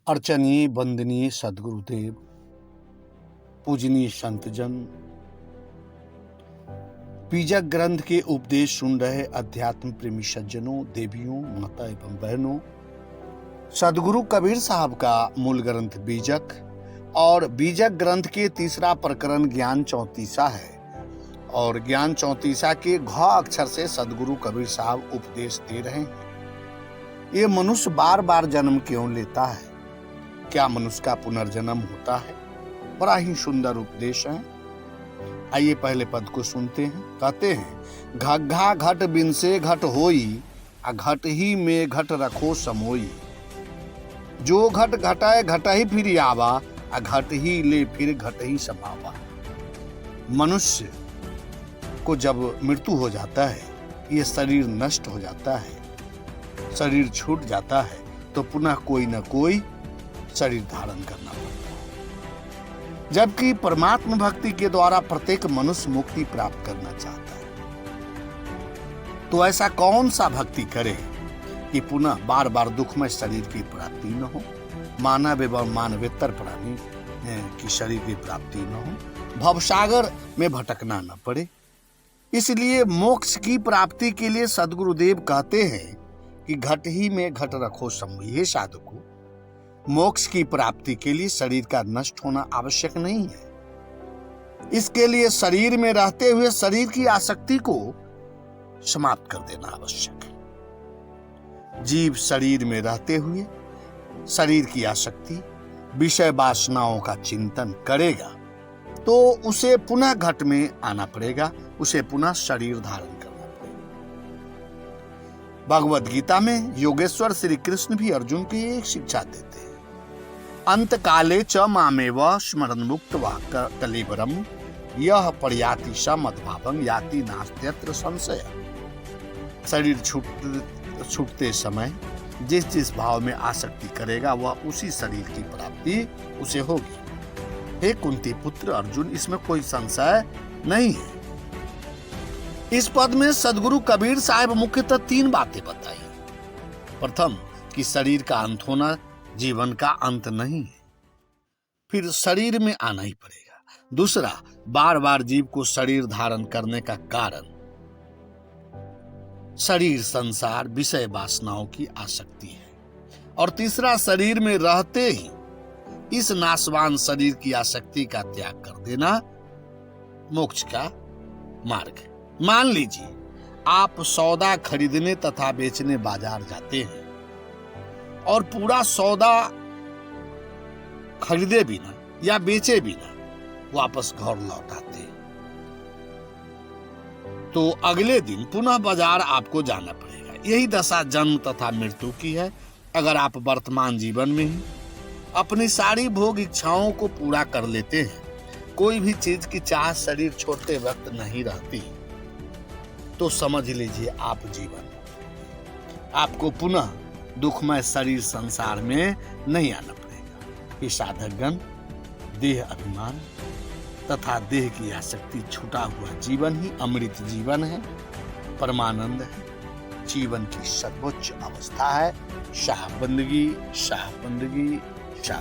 अर्चनीय वंदनीय सदगुरुदेव, पूजनीय संतजन, बीजक ग्रंथ के उपदेश सुन रहे अध्यात्म प्रेमी सज्जनों, देवियों, माता एवं बहनों, सदगुरु कबीर साहब का मूल ग्रंथ बीजक और बीजक ग्रंथ के तीसरा प्रकरण ज्ञान चौतीसा है और ज्ञान चौतीसा के घ अक्षर से सदगुरु कबीर साहब उपदेश दे रहे हैं। ये मनुष्य बार बार जन्म क्यों लेता है? क्या मनुष्य का पुनर्जन्म होता है? बड़ा ही सुंदर उपदेश है। आइए पहले पद को सुनते हैं। कहते हैं, घग्घा घट बिन से घट होई, आ घट ही में घट रखो समोई। जो घट घटाए घट ही फिर आवा, आ घट ही ले फिर घट ही समावा। मनुष्य को जब मृत्यु हो जाता है, ये शरीर नष्ट हो जाता है, शरीर छूट जाता है, तो पुनः कोई न कोई शरीर धारण करना पड़ता है। जबकि परमात्मा भक्ति के द्वारा प्रत्येक मनुष्य मुक्ति प्राप्त करना चाहता है। तो ऐसा कौन सा भक्ति करे कि पुनः बार बार दुखमय शरीर की प्राप्ति न हो, मानव एवं मानवेतर प्राणी की शरीर की प्राप्ति न हो, भवसागर में भटकना न पड़े। इसलिए मोक्ष की प्राप्ति के लिए सदगुरुदेव कहते हैं कि घट ही में घट रखो समोई। हे साधको, मोक्ष की प्राप्ति के लिए शरीर का नष्ट होना आवश्यक नहीं है। इसके लिए शरीर में रहते हुए शरीर की आसक्ति को समाप्त कर देना आवश्यक है। जीव शरीर में रहते हुए शरीर की आसक्ति, विषय वासनाओं का चिंतन करेगा तो उसे पुनः घट में आना पड़ेगा, उसे पुनः शरीर धारण करना पड़ेगा। भगवद गीता में योगेश्वर श्री कृष्ण भी अर्जुन की एक शिक्षा देते हैं। अंत काले च मामेव स्मरण मुक्त्वा कलेवरम यह पर्याति स मद्भावं याति नास्त्यत्र संशय। शरीर छूटते समय जिस जिस भाव में आसक्ति करेगा वह उसी शरीर की प्राप्ति उसे होगी। हे कुंती पुत्र अर्जुन, इसमें कोई संशय नहीं है। इस पद में सदगुरु कबीर साहब मुख्यतः 3 बातें बताई। प्रथम, कि शरीर का अंत होना जीवन का अंत नहीं है, फिर शरीर में आना ही पड़ेगा। दूसरा, बार बार जीव को शरीर धारण करने का कारण शरीर, संसार, विषय वासनाओं की आसक्ति है। और तीसरा, शरीर में रहते ही इस नाशवान शरीर की आसक्ति का त्याग कर देना मोक्ष का मार्ग है। मान लीजिए आप सौदा खरीदने तथा बेचने बाजार जाते हैं और पूरा सौदा खरीदे बिना या बेचे बिना वापस घर लौट आते हैं, तो अगले दिन पुनः बाजार आपको जाना पड़ेगा। यही दशा जन्म तथा मृत्यु की है। अगर आप वर्तमान जीवन में ही अपनी सारी भोग इच्छाओं को पूरा कर लेते हैं, कोई भी चीज की चाह शरीर छोड़ते वक्त नहीं रहती, तो समझ लीजिए आप जीवन, आपको पुनः दुखमय शरीर संसार में नहीं आना पड़ेगा। ये साधकगण, देह अभिमान तथा देह की आसक्ति छूटा हुआ जीवन ही अमृत जीवन है, परमानंद है, जीवन की सर्वोच्च अवस्था है। शाह बंदगी, शाह बंदगी, शाह।